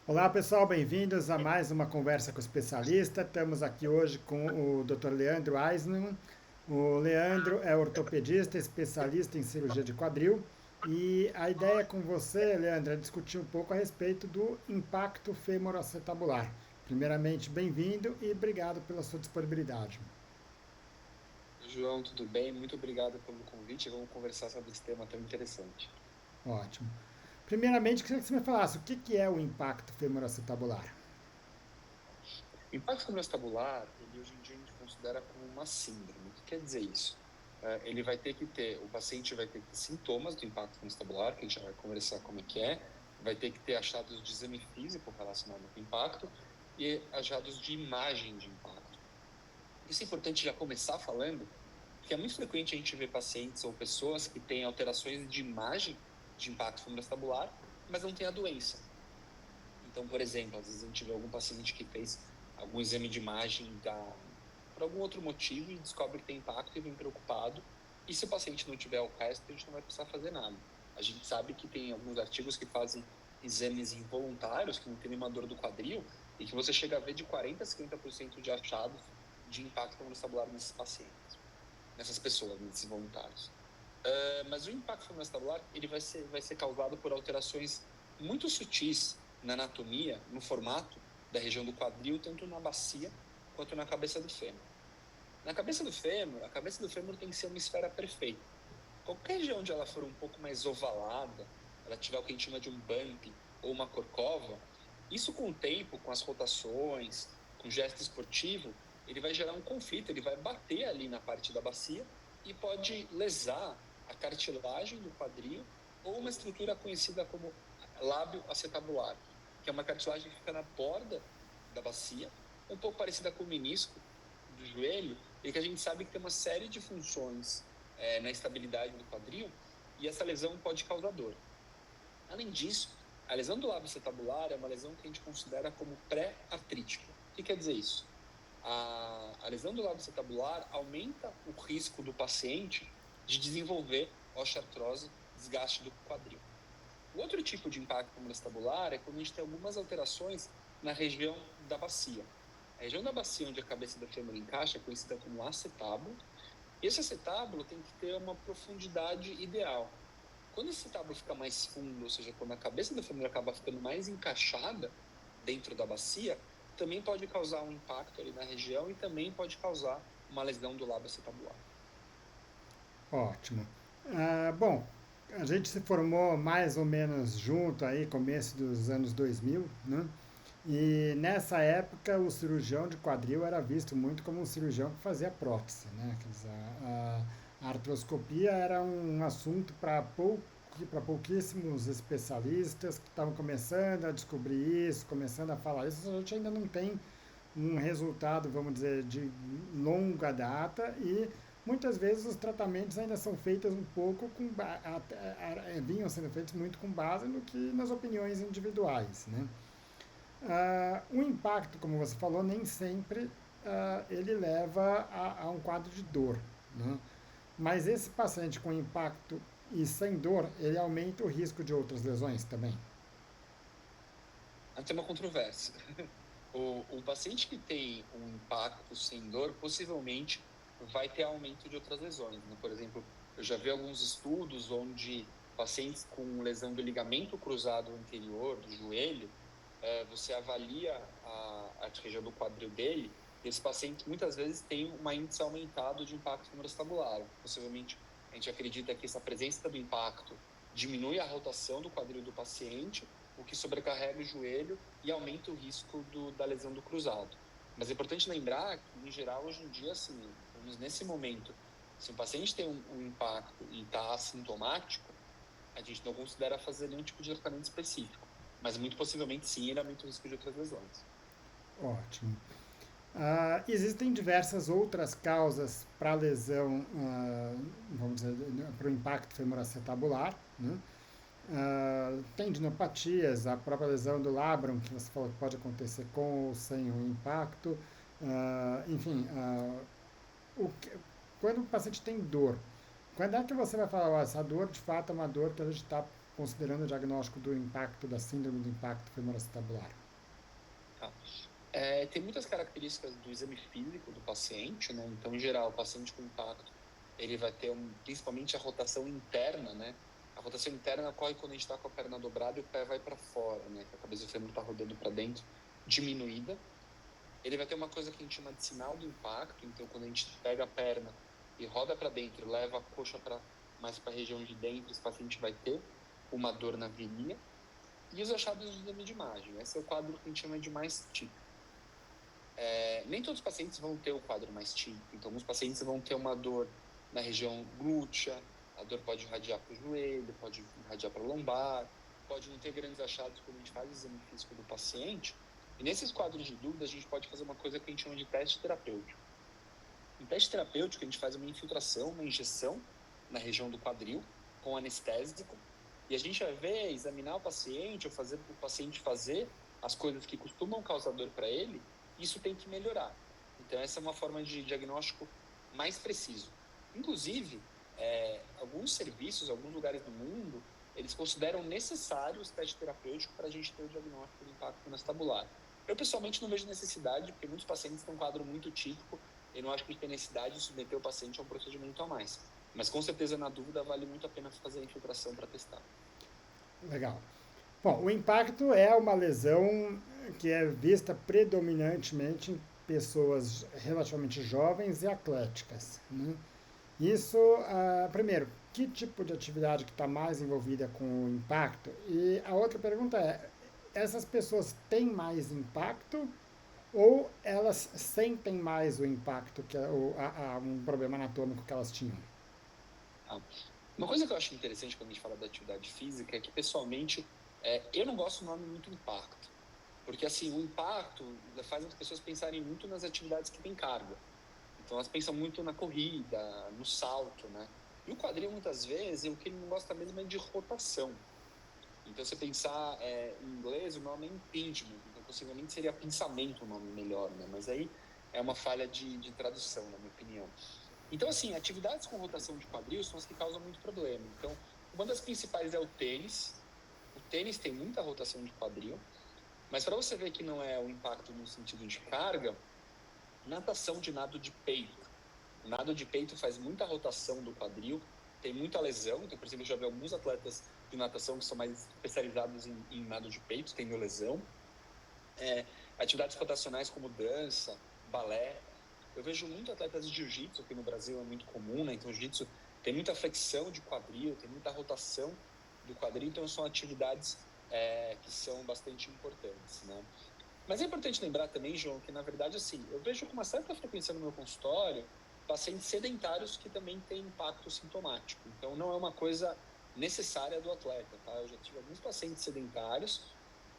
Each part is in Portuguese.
Olá pessoal, bem-vindos a mais uma conversa com o especialista. Estamos aqui hoje com o Dr. Leandro Eisman. O Leandro é ortopedista, especialista em cirurgia de quadril. E a ideia com você, Leandro, é discutir um pouco a respeito do impacto femoroacetabular. Primeiramente, bem-vindo e obrigado pela sua disponibilidade. João, tudo bem? Muito obrigado pelo convite. Vamos conversar sobre esse tema tão interessante. Ótimo. Primeiramente, queria que você me falasse o que é o impacto femoroacetabular. O impacto neuroestabular, ele hoje em dia a gente considera como uma síndrome. O que quer dizer isso? O paciente vai ter que ter sintomas do impacto neuroestabular, que a gente já vai conversar como é que é, vai ter que ter achados de exame físico relacionado com o impacto e achados de imagem de impacto. Isso é importante já começar falando, porque é muito frequente a gente ver pacientes ou pessoas que têm alterações de imagem de impacto femoroestabular, mas não tem a doença. Então, por exemplo, às vezes a gente vê algum paciente que fez algum exame de imagem por algum outro motivo e descobre que tem impacto e vem preocupado. E se o paciente não tiver o resto, a gente não vai precisar fazer nada. A gente sabe que tem alguns artigos que fazem exames involuntários, que não tem nenhuma dor do quadril, e que você chega a ver de 40% a 50% de achados de impacto femoroestabular nesses pacientes, nessas pessoas, nesses voluntários. Mas o impacto femoroestabular ele vai ser causado por alterações muito sutis na anatomia, no formato da região do quadril, tanto na bacia quanto na cabeça do fêmur. Na cabeça do fêmur, a cabeça do fêmur tem que ser uma esfera perfeita. Qualquer região onde ela for um pouco mais ovalada, ela tiver o que a gente chama de um bump ou uma corcova, isso com o tempo, com as rotações, com o gesto esportivo, ele vai gerar um conflito, ele vai bater ali na parte da bacia e pode lesar a cartilagem do quadril ou uma estrutura conhecida como lábio acetabular, que é uma cartilagem que fica na borda da bacia, um pouco parecida com o menisco do joelho, e que a gente sabe que tem uma série de funções na estabilidade do quadril, e essa lesão pode causar dor. Além disso, a lesão do lábio acetabular é uma lesão que a gente considera como pré-artrítica. O que quer dizer isso? A lesão do lábio acetabular aumenta o risco do paciente de desenvolver osteoartrose, desgaste do quadril. O outro tipo de impacto acetabular é quando a gente tem algumas alterações na região da bacia. A região da bacia onde a cabeça do fêmur encaixa é conhecida como acetábulo. E esse acetábulo tem que ter uma profundidade ideal. Quando esse acetábulo fica mais fundo, ou seja, quando a cabeça do fêmur acaba ficando mais encaixada dentro da bacia, também pode causar um impacto ali na região e também pode causar uma lesão do lábio acetabular. Ótimo. Bom, a gente se formou mais ou menos junto aí, começo dos anos 2000, né? E nessa época o cirurgião de quadril era visto muito como um cirurgião que fazia prótese, né? Quer dizer, a artroscopia era um assunto para pouquíssimos especialistas que estavam começando a descobrir isso, começando a falar isso. A gente ainda não tem um resultado, vamos dizer, de longa data e muitas vezes os tratamentos ainda são feitos um pouco vinham sendo feitos muito com base no que nas opiniões individuais, né? O impacto, como você falou, nem sempre ele leva a um quadro de dor, né? Mas esse paciente com impacto e sem dor, ele aumenta o risco de outras lesões também. Até uma controvérsia. O paciente que tem um impacto sem dor, possivelmente vai ter aumento de outras lesões, né? Por exemplo, eu já vi alguns estudos onde pacientes com lesão do ligamento cruzado anterior, do joelho, você avalia a região do quadril dele, e esse paciente muitas vezes tem um índice aumentado de impacto femoroestabular. Possivelmente, a gente acredita que essa presença do impacto diminui a rotação do quadril do paciente, o que sobrecarrega o joelho e aumenta o risco da lesão do cruzado. Mas é importante lembrar que, em geral, hoje em dia, assim, pelo menos nesse momento, se um paciente tem um impacto e está assintomático, a gente não considera fazer nenhum tipo de tratamento específico. Mas muito possivelmente, sim, ele aumenta o risco de outras lesões. Ótimo. Existem diversas outras causas para a lesão, vamos dizer, para o impacto femoroacetabular, né? Tendinopatias, a própria lesão do labrum, que você falou que pode acontecer com ou sem o impacto. Enfim, o que- quando o paciente tem dor, quando é que você vai falar, essa dor de fato é uma dor que a gente está considerando o diagnóstico do impacto, da síndrome do impacto femoroacetabular? Tá. Tem muitas características do exame físico do paciente, né? Então, em geral, o paciente com impacto, ele vai ter principalmente a rotação interna, né? A rotação interna ocorre quando a gente está com a perna dobrada e o pé vai para fora, né? Que a cabeça do fêmur está rodando para dentro, diminuída. Ele vai ter uma coisa que a gente chama de sinal do impacto. Então, quando a gente pega a perna e roda para dentro, leva a coxa mais para a região de dentro, esse paciente vai ter uma dor na virilha. E os achados do exame de imagem. Esse é o quadro que a gente chama de mais típico. Nem todos os pacientes vão ter o quadro mais típico. Então, alguns pacientes vão ter uma dor na região glútea, a dor pode irradiar para o joelho, pode irradiar para a lombar, pode não ter grandes achados quando a gente faz o exame físico do paciente. E nesses quadros de dúvida, a gente pode fazer uma coisa que a gente chama de teste terapêutico. Em teste terapêutico, a gente faz uma infiltração, uma injeção na região do quadril, com anestésico, e a gente vai ver, examinar o paciente, ou fazer o paciente fazer as coisas que costumam causar dor para ele, isso tem que melhorar. Então, essa é uma forma de diagnóstico mais preciso. Inclusive, alguns serviços, alguns lugares do mundo, eles consideram necessários testes terapêuticos para a gente ter o diagnóstico do impacto femoroacetabular. Eu, pessoalmente, não vejo necessidade, porque muitos pacientes têm um quadro muito típico, eu não acho que tem necessidade de submeter o paciente a um procedimento a mais. Mas, com certeza, na dúvida, vale muito a pena fazer a infiltração para testar. Legal. Bom, o impacto é uma lesão que é vista predominantemente em pessoas relativamente jovens e atléticas, né? Isso, primeiro, que tipo de atividade que está mais envolvida com o impacto? E a outra pergunta é, essas pessoas têm mais impacto ou elas sentem mais o impacto que um problema anatômico que elas tinham? Tá? Uma coisa que eu acho interessante quando a gente fala da atividade física é que, pessoalmente, eu não gosto do nome muito impacto. Porque, assim, o impacto faz as pessoas pensarem muito nas atividades que têm carga. Então, elas pensam muito na corrida, no salto, né? E o quadril, muitas vezes, o que ele não gosta mesmo é de rotação. Então, se você pensar em inglês, o nome é impingement. Então, possivelmente seria pensamento o nome melhor, né? Mas aí é uma falha de tradução, na minha opinião. Então, assim, atividades com rotação de quadril são as que causam muito problema. Então, uma das principais é o tênis. O tênis tem muita rotação de quadril. Mas para você ver que não é o impacto no sentido de carga, natação de nado de peito. O nado de peito faz muita rotação do quadril, tem muita lesão. Então, por exemplo, eu já vi alguns atletas de natação que são mais especializados em nado de peito, tendo lesão. Atividades rotacionais como dança, balé. Eu vejo muito atletas de jiu-jitsu, que no Brasil é muito comum, né? Então, o jiu-jitsu tem muita flexão de quadril, tem muita rotação do quadril, então são atividades que são bastante importantes, né? Mas é importante lembrar também, João, que na verdade, assim, eu vejo com uma certa frequência no meu consultório pacientes sedentários que também têm impacto sintomático. Então, não é uma coisa necessária do atleta, tá? Eu já tive alguns pacientes sedentários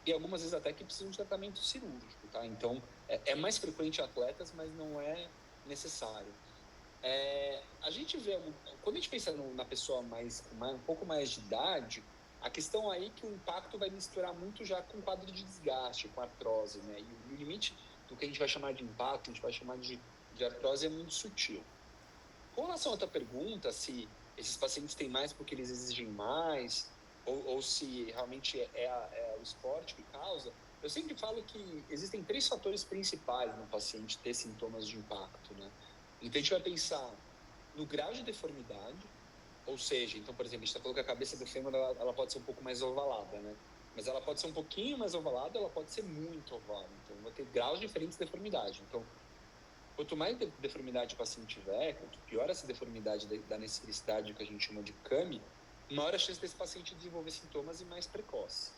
e algumas vezes até que precisam de tratamento cirúrgico, tá? Então, é mais frequente em atletas, mas não é necessário. A gente vê, quando a gente pensa na pessoa um pouco mais de idade, a questão aí é que o impacto vai misturar muito já com quadro de desgaste, com artrose, né? E o limite do que a gente vai chamar de impacto, a gente vai chamar de artrose é muito sutil. Com relação a outra pergunta, se esses pacientes têm mais porque eles exigem mais, ou se realmente é o esporte que causa, eu sempre falo que existem 3 fatores principais no paciente ter sintomas de impacto, né? Então, a gente vai pensar no grau de deformidade, ou seja, então, por exemplo, a gente está falando que a cabeça do fêmur ela pode ser um pouco mais ovalada, né? Mas ela pode ser um pouquinho mais ovalada, ela pode ser muito oval. Então, vai ter graus diferentes de deformidade. Então, quanto mais deformidade o paciente tiver, quanto pior essa deformidade da necessidade que a gente chama de CAMI, maior a chance desse paciente desenvolver sintomas e mais precoce.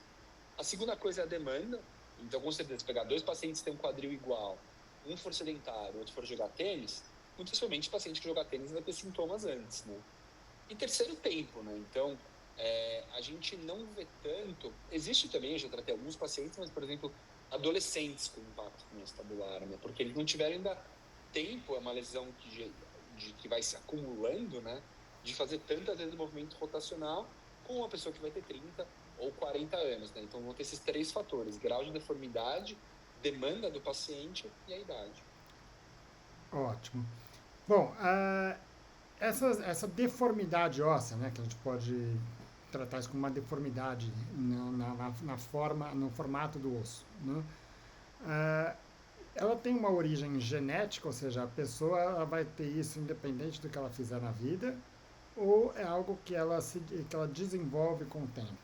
A segunda coisa é a demanda. Então, com certeza, se pegar 2 pacientes que têm um quadril igual, um for sedentário, outro for jogar tênis, muito possivelmente o paciente que joga tênis vai ter sintomas antes, né? E terceiro, tempo, né? Então, a gente não vê tanto... Existe também, eu já tratei alguns pacientes, mas, por exemplo, adolescentes com impacto femoroacetabular, né? Porque eles não tiveram ainda tempo, é uma lesão que vai se acumulando, né? De fazer tantas vezes movimento rotacional com uma pessoa que vai ter 30 ou 40 anos, né? Então, vão ter esses 3 fatores: grau de deformidade, demanda do paciente e a idade. Ótimo. Bom, essa deformidade óssea, né, que a gente pode tratar isso como uma deformidade no formato do osso, né? Ah, ela tem uma origem genética, ou seja, a pessoa ela vai ter isso independente do que ela fizer na vida, ou é algo que ela desenvolve com o tempo?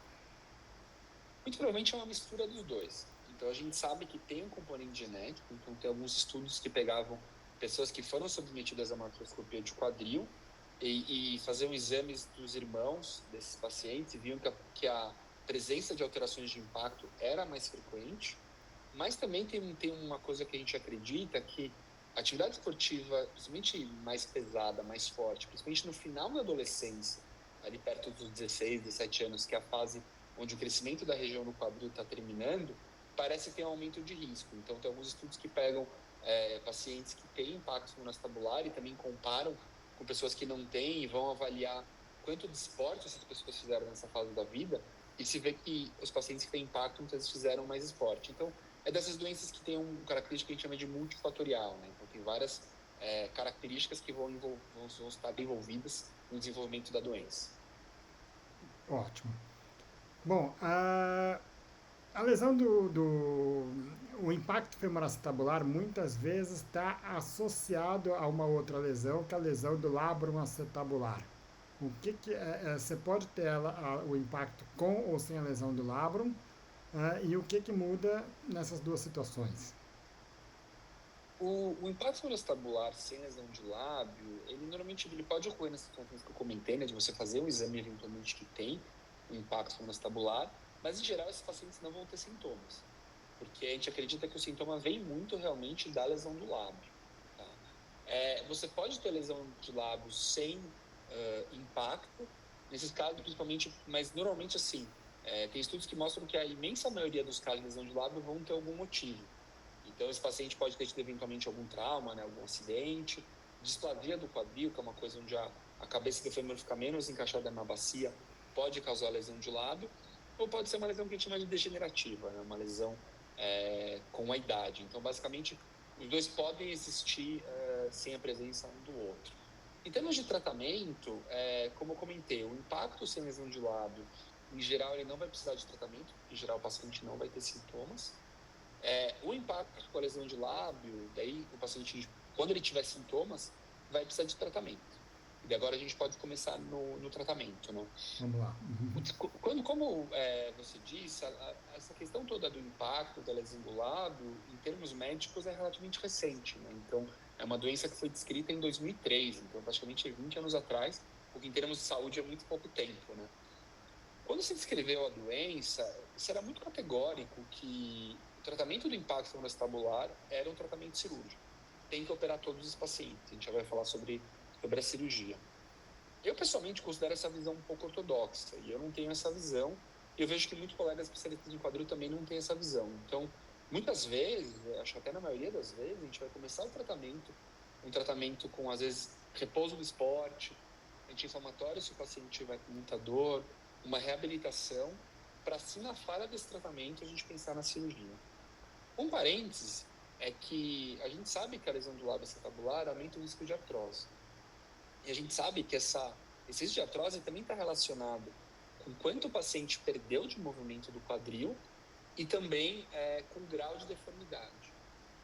Muito provavelmente é uma mistura dos dois. Então, a gente sabe que tem um componente genético, então tem alguns estudos que pegavam pessoas que foram submetidas a uma artroscopia de quadril e faziam exames dos irmãos desses pacientes e viam que a presença de alterações de impacto era mais frequente, mas também tem uma coisa que a gente acredita que a atividade esportiva, principalmente mais pesada, mais forte, principalmente no final da adolescência, ali perto dos 16, 17 anos, que é a fase onde o crescimento da região do quadril está terminando, parece ter um aumento de risco. Então, tem alguns estudos que pegam pacientes que têm impacto femoral-estabular e também comparam com pessoas que não têm e vão avaliar quanto de esporte essas pessoas fizeram nessa fase da vida e se vê que os pacientes que têm impacto muitas vezes fizeram mais esporte. Então, é dessas doenças que tem uma característica que a gente chama de multifatorial, né? Então, tem várias características que vão estar envolvidas no desenvolvimento da doença. Ótimo. Bom, a lesão o impacto femoroacetabular muitas vezes está associado a uma outra lesão, que é a lesão do labrum acetabular. Você pode ter o impacto com ou sem a lesão do labrum, e o que muda nessas duas situações? O impacto femoral sem lesão de lábio, ele normalmente ele pode ocorrer nessas situações que eu comentei, né, de você fazer um exame eventualmente que tem um impacto femoral, mas em geral esses pacientes não vão ter sintomas, porque a gente acredita que o sintoma vem muito realmente da lesão do lábio. Tá? Você pode ter lesão de lábio sem impacto, nesses casos principalmente, mas normalmente assim, tem estudos que mostram que a imensa maioria dos casos de lesão de lábio vão ter algum motivo. Então, esse paciente pode ter tido eventualmente algum trauma, né, algum acidente, displasia do quadril, que é uma coisa onde a cabeça do fêmur fica menos encaixada na bacia, pode causar lesão de lábio, ou pode ser uma lesão que a gente chama de degenerativa, né, uma lesão com a idade. Então, basicamente, os dois podem existir sem a presença um do outro. Em termos de tratamento, como eu comentei, o impacto sem lesão de lábio, em geral, ele não vai precisar de tratamento, em geral, o paciente não vai ter sintomas. O impacto com a lesão de lábio, daí o paciente, quando ele tiver sintomas, vai precisar de tratamento. E agora a gente pode começar no tratamento, né? Vamos lá. Como você disse, essa questão toda do impacto da lesão do lábio, em termos médicos, é relativamente recente, né? Então, é uma doença que foi descrita em 2003, então praticamente 20 anos atrás, o que em termos de saúde é muito pouco tempo, né? Quando se descreveu a doença, isso era muito categórico que o tratamento do impacto femoral era um tratamento cirúrgico. Tem que operar todos os pacientes. A gente já vai falar sobre a cirurgia. Eu, pessoalmente, considero essa visão um pouco ortodoxa, e eu não tenho essa visão. Eu vejo que muitos colegas especialistas em quadril também não têm essa visão. Então, muitas vezes, acho que até na maioria das vezes, a gente vai começar um tratamento com, às vezes, repouso do esporte, anti-inflamatório se o paciente tiver com muita dor, uma reabilitação, para assim, na falha desse tratamento, a gente pensar na cirurgia. Um parênteses é que a gente sabe que a lesão do lábio acetabular aumenta o risco de artrose. E a gente sabe que esse risco de artrose também está relacionado com quanto o paciente perdeu de movimento do quadril e também com o grau de deformidade.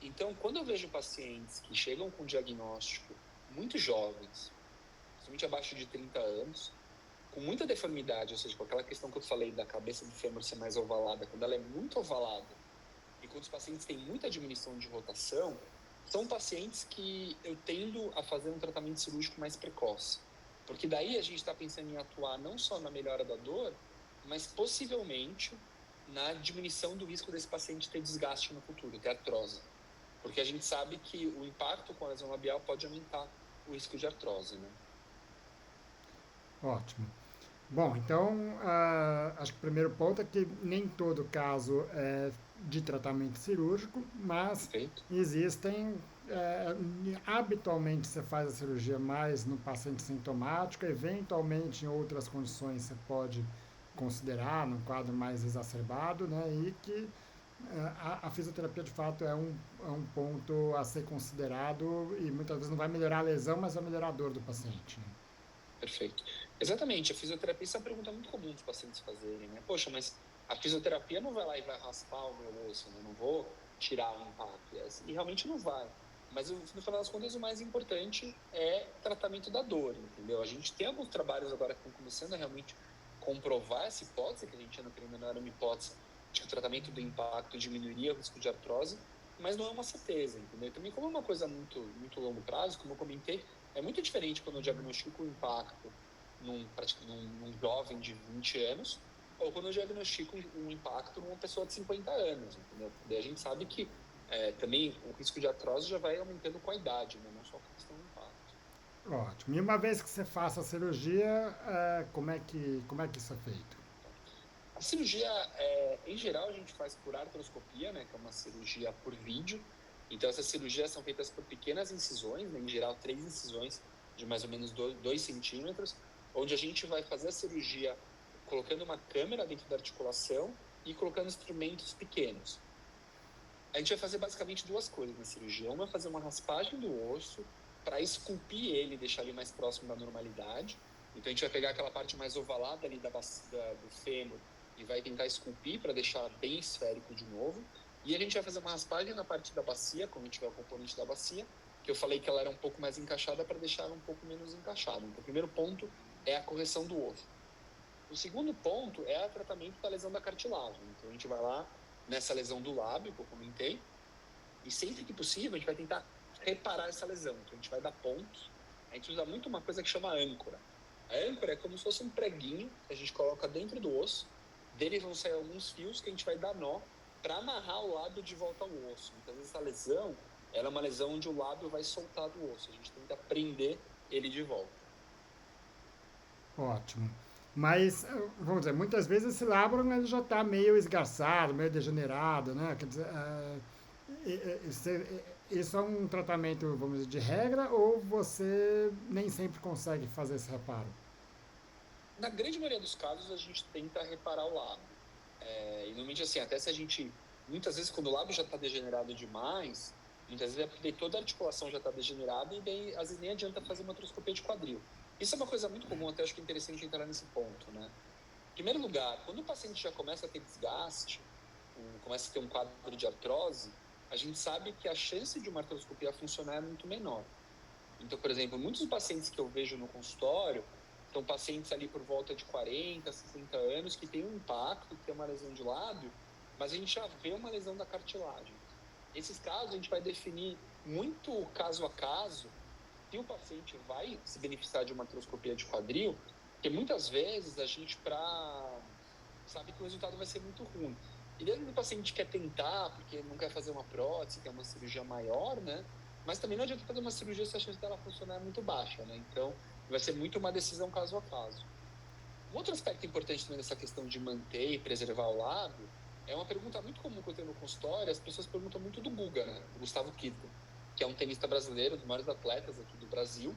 Então, quando eu vejo pacientes que chegam com diagnóstico muito jovens, principalmente abaixo de 30 anos, com muita deformidade, ou seja, com aquela questão que eu falei da cabeça do fêmur ser mais ovalada, quando ela é muito ovalada, e quando os pacientes têm muita diminuição de rotação, são pacientes que eu tendo a fazer um tratamento cirúrgico mais precoce. Porque daí a gente está pensando em atuar não só na melhora da dor, mas possivelmente na diminuição do risco desse paciente ter desgaste no futuro, ter artrose. Porque a gente sabe que o impacto com a lesão labial pode aumentar o risco de artrose, né? Ótimo. Bom, então, acho que o primeiro ponto é que nem todo caso é de tratamento cirúrgico, mas Perfeito? existem. Habitualmente você faz a cirurgia mais no paciente sintomático, eventualmente em outras condições você pode considerar, num quadro mais exacerbado, né? E que a fisioterapia de fato é um ponto a ser considerado e muitas vezes não vai melhorar a lesão, mas vai melhorar a dor do paciente, né? Perfeito. Exatamente, a fisioterapia, isso é uma pergunta muito comum dos pacientes fazerem, né? Poxa, mas a fisioterapia não vai lá e vai raspar o meu osso, né? Eu não vou tirar o impacto. E realmente não vai. Mas, no final das contas, o mais importante é o tratamento da dor, entendeu? A gente tem alguns trabalhos agora que estão começando a realmente comprovar essa hipótese, que a gente ainda não era uma hipótese, de que o tratamento do impacto diminuiria o risco de artrose, mas não é uma certeza, entendeu? E também, como é uma coisa muito, muito longo prazo, como eu comentei, é muito diferente quando eu diagnostico o impacto num jovem de 20 anos ou quando eu diagnostico um impacto numa pessoa de 50 anos, entendeu? Daí a gente sabe que também o risco de artrose já vai aumentando com a idade, né? Não só com a questão do impacto. Ótimo. E uma vez que você faça a cirurgia, como é que isso é feito? A cirurgia, em geral, a gente faz por artroscopia, né? Que é uma cirurgia por vídeo. Então, essas cirurgias são feitas por pequenas incisões, né, em geral 3 incisões de mais ou menos 2 centímetros, onde a gente vai fazer a cirurgia colocando uma câmera dentro da articulação e colocando instrumentos pequenos. A gente vai fazer basicamente 2 coisas na cirurgia. Uma é fazer uma raspagem do osso para esculpir ele e deixar ele mais próximo da normalidade. Então, a gente vai pegar aquela parte mais ovalada ali do fêmur e vai tentar esculpir para deixar bem esférico de novo. E a gente vai fazer uma raspagem na parte da bacia, quando tiver o componente da bacia, que eu falei que ela era um pouco mais encaixada para deixar ela um pouco menos encaixada. Então, o primeiro ponto é a correção do osso. O segundo ponto é o tratamento da lesão da cartilagem. Então, a gente vai lá nessa lesão do lábio, que eu comentei, e sempre que possível, a gente vai tentar reparar essa lesão. Então, a gente vai dar pontos. A gente usa muito uma coisa que chama âncora. A âncora é como se fosse um preguinho que a gente coloca dentro do osso. Dele vão sair alguns fios que a gente vai dar nó para amarrar o lábio de volta ao osso. Então, essa lesão, ela é uma lesão onde o lábio vai soltar do osso. A gente tenta prender ele de volta. Ótimo. Mas, vamos dizer, muitas vezes esse labrum ele já está meio esgarçado, meio degenerado, né? Quer dizer, isso é um tratamento, vamos dizer, de regra ou você nem sempre consegue fazer esse reparo? Na grande maioria dos casos, a gente tenta reparar o lábio. E normalmente, assim, até se a gente... Muitas vezes, quando o lábio já está degenerado demais, muitas vezes é porque toda a articulação já está degenerada e daí, às vezes, nem adianta fazer uma artroscopia de quadril. Isso é uma coisa muito comum, até acho que é interessante entrar nesse ponto, né? Em primeiro lugar, quando o paciente já começa a ter desgaste, começa a ter um quadro de artrose, a gente sabe que a chance de uma artroscopia funcionar é muito menor. Então, por exemplo, muitos pacientes que eu vejo no consultório são pacientes ali por volta de 40, 60 anos que tem um impacto, que tem uma lesão de lábio, mas a gente já vê uma lesão da cartilagem. Esses casos a gente vai definir muito caso a caso se o paciente vai se beneficiar de uma artroscopia de quadril, porque muitas vezes a gente sabe que o resultado vai ser muito ruim. E dentro do paciente quer tentar, porque não quer fazer uma prótese, que é uma cirurgia maior, né? Mas também não adianta fazer uma cirurgia se a chance dela funcionar é muito baixa, né? Então, vai ser muito uma decisão caso a caso. Um outro aspecto importante também dessa questão de manter e preservar o lábio é uma pergunta muito comum que eu tenho no consultório. As pessoas perguntam muito do Guga, né? Do Gustavo Kirten, que é um tenista brasileiro, um dos maiores atletas aqui do Brasil,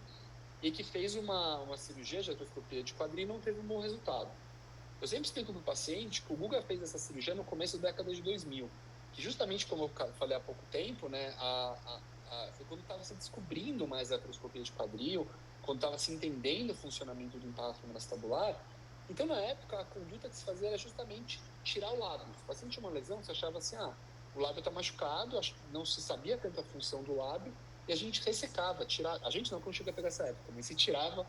e que fez uma cirurgia de artroscopia de quadril e não teve um bom resultado. Eu sempre explico para o paciente que o Guga fez essa cirurgia no começo da década de 2000, que justamente, como eu falei há pouco tempo, né, foi quando estava se descobrindo mais a artroscopia de quadril, quando estava se entendendo o funcionamento do impacto tabular. Então, na época, a conduta que se fazia era justamente tirar o lábio. Se o paciente tinha uma lesão, você achava assim, o lábio está machucado, não se sabia tanto a função do lábio, e a gente ressecava, a gente não conseguia pegar essa época, mas se tirava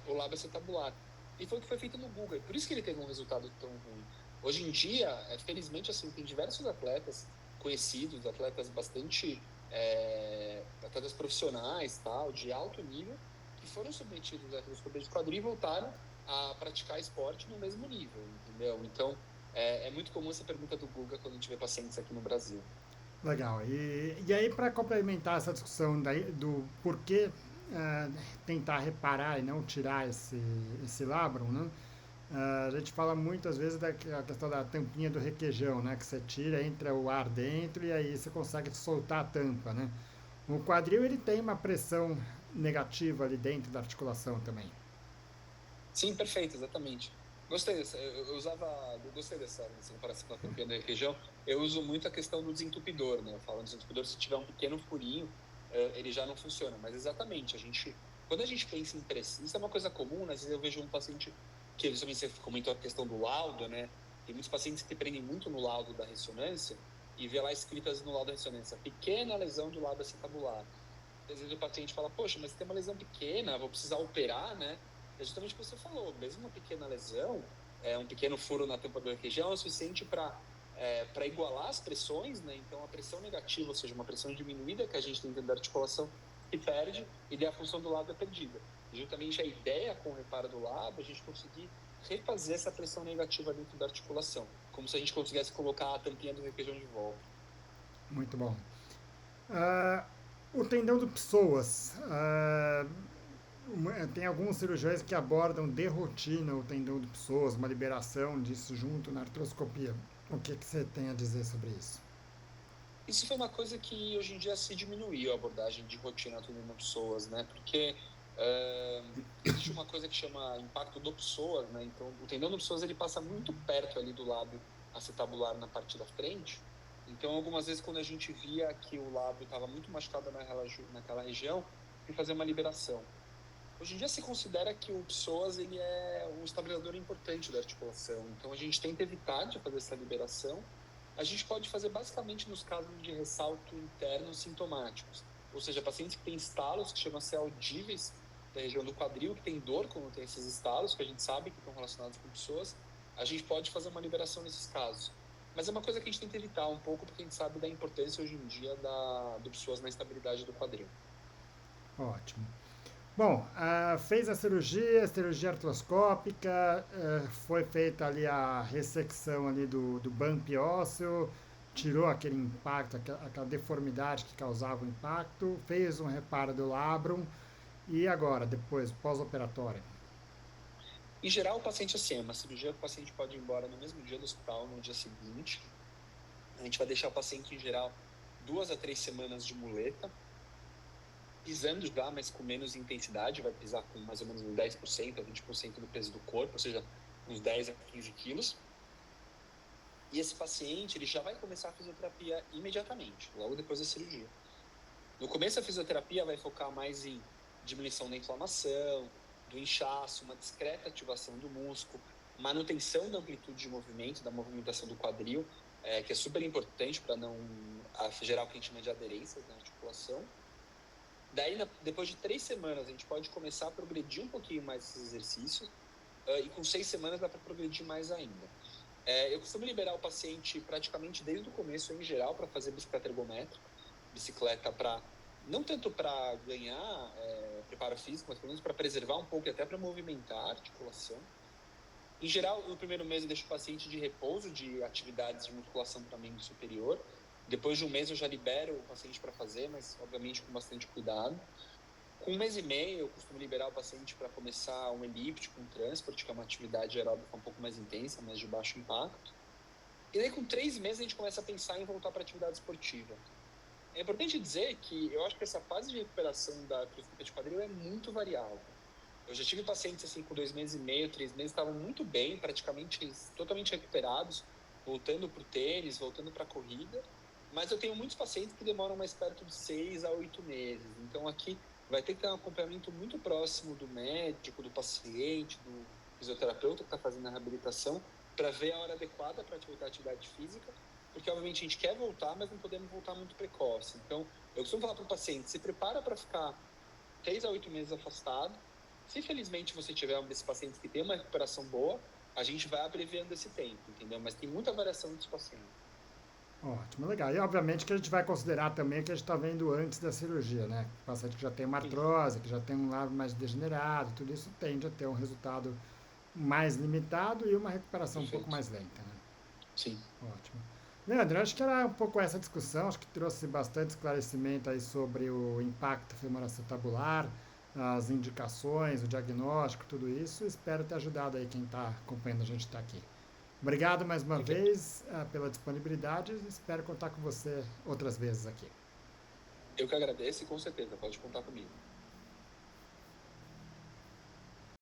o lábio acetabular. E foi o que foi feito no Guga, e por isso que ele teve um resultado tão ruim. Hoje em dia, felizmente, assim, tem diversos atletas conhecidos, atletas bastante atletas profissionais, tal, de alto nível, que foram submetidos à artroscopia de quadril e voltaram a praticar esporte no mesmo nível, entendeu? Então, é muito comum essa pergunta do Guga quando a gente vê pacientes aqui no Brasil. Legal. E aí, para complementar essa discussão do porquê tentar reparar e não tirar esse labrum, né? A gente fala muitas vezes da questão da tampinha do requeijão, né? Que você tira, entra o ar dentro e aí você consegue soltar a tampa, né? O quadril ele tem uma pressão negativa ali dentro da articulação também. Sim, perfeito, exatamente. Gostei dessa. Eu gostei dessa comparação com a tampinha da região. Eu uso muito a questão do desentupidor, né? Eu falo do desentupidor, se tiver um pequeno furinho, ele já não funciona. Mas exatamente, a gente Quando a gente pensa em pressão, isso é uma coisa comum, né? Às vezes eu vejo um paciente que, você comentou a questão do laudo, né? Tem muitos pacientes que prendem muito no laudo da ressonância e vê lá escritas no laudo da ressonância, pequena lesão do lado acetabular. Às vezes o paciente fala, poxa, mas tem uma lesão pequena, vou precisar operar, né? É justamente o que você falou, mesmo uma pequena lesão, um pequeno furo na tampa do requeijão é o suficiente para igualar as pressões, né? Então a pressão negativa, ou seja, uma pressão diminuída que a gente tem dentro da articulação, se perde e daí a função do lado é perdida. E justamente a ideia com o reparo do lado é a gente conseguir refazer essa pressão negativa dentro da articulação, como se a gente conseguisse colocar a tampinha do requeijão de volta. Muito bom. Ah, o tendão do psoas. Tem alguns cirurgiões que abordam de rotina o tendão do psoas, uma liberação disso junto na artroscopia. O que você tem a dizer sobre isso? Isso foi uma coisa que hoje em dia se diminuiu a abordagem de rotina do tendão do psoas, né? Porque existe uma coisa que chama impacto do psoas, né? Então, o tendão do psoas ele passa muito perto ali do lado acetabular na parte da frente. Então, algumas vezes quando a gente via que o lábio estava muito machucado naquela região, tem que fazer uma liberação. Hoje em dia se considera que o psoas ele é um estabilizador importante da articulação. Então, a gente tenta evitar de fazer essa liberação. A gente pode fazer basicamente nos casos de ressalto interno sintomáticos, ou seja, pacientes que têm estalos que chegam a ser audíveis da região do quadril, que tem dor quando tem esses estalos, que a gente sabe que estão relacionados com pessoas, a gente pode fazer uma liberação nesses casos. Mas é uma coisa que a gente tenta evitar um pouco, porque a gente sabe da importância hoje em dia do psoas na estabilidade do quadril. Ótimo. Bom, fez a cirurgia artroscópica, foi feita ali a ressecção ali do bump ósseo, tirou aquele impacto, aquela deformidade que causava o impacto, fez um reparo do labrum e agora, depois, pós-operatório? Em geral, o paciente, assim, é uma cirurgia que o paciente pode ir embora no mesmo dia do hospital, no dia seguinte. A gente vai deixar o paciente, em geral, 2 a 3 semanas de muleta, pisando já, mas com menos intensidade, vai pisar com mais ou menos uns 10% a 20% do peso do corpo, ou seja, uns 10 a 15 quilos. E esse paciente ele já vai começar a fisioterapia imediatamente, logo depois da cirurgia. No começo, a fisioterapia vai focar mais em diminuição da inflamação, do inchaço, uma discreta ativação do músculo, manutenção da amplitude de movimento, da movimentação do quadril, que é super importante para não gerar o que a gente chama de aderências na articulação. Daí, depois de 3 semanas, a gente pode começar a progredir um pouquinho mais esses exercícios, e com 6 semanas dá para progredir mais ainda. Eu costumo liberar o paciente praticamente desde o começo, em geral, para fazer bicicleta ergométrica, bicicleta para, não tanto para ganhar preparo físico, mas pelo menos para preservar um pouco e até para movimentar a articulação. Em geral, no primeiro mês eu deixo o paciente de repouso de atividades de musculação para membro superior. Depois de um mês eu já libero o paciente para fazer, mas obviamente com bastante cuidado. Com 1 mês e meio, eu costumo liberar o paciente para começar um elíptico, um transport, que é uma atividade aeróbica um pouco mais intensa, mas de baixo impacto. E daí, com 3 meses, a gente começa a pensar em voltar para a atividade esportiva. É importante dizer que eu acho que essa fase de recuperação da artroscopia de quadril é muito variável. Eu já tive pacientes assim com 2 meses e meio, 3 meses, estavam muito bem, praticamente totalmente recuperados, voltando para o tênis, voltando para a corrida. Mas eu tenho muitos pacientes que demoram mais perto de 6 a 8 meses. Então aqui vai ter que ter um acompanhamento muito próximo do médico, do paciente, do fisioterapeuta que está fazendo a reabilitação, para ver a hora adequada para a atividade física, porque obviamente a gente quer voltar, mas não podemos voltar muito precoce. Então, eu costumo falar para o paciente, se prepara para ficar 6 a 8 meses afastado. Se felizmente você tiver um desses pacientes que tem uma recuperação boa, a gente vai abreviando esse tempo, entendeu? Mas tem muita variação dos pacientes. Ótimo, legal. E obviamente que a gente vai considerar também o que a gente está vendo antes da cirurgia, né? O paciente que já tem uma Sim, artrose, que já tem um lábio mais degenerado, tudo isso tende a ter um resultado mais limitado e uma recuperação um pouco perfeito. mais lenta, né? Sim. Ótimo. Leandro, acho que era um pouco essa discussão, acho que trouxe bastante esclarecimento aí sobre o impacto femoroacetabular, as indicações, o diagnóstico, tudo isso. Espero ter ajudado aí quem está acompanhando a gente estar aqui. Obrigado mais uma Eu que, vez pela disponibilidade. Espero contar com você outras vezes aqui. eu que agradeço e com certeza pode contar comigo.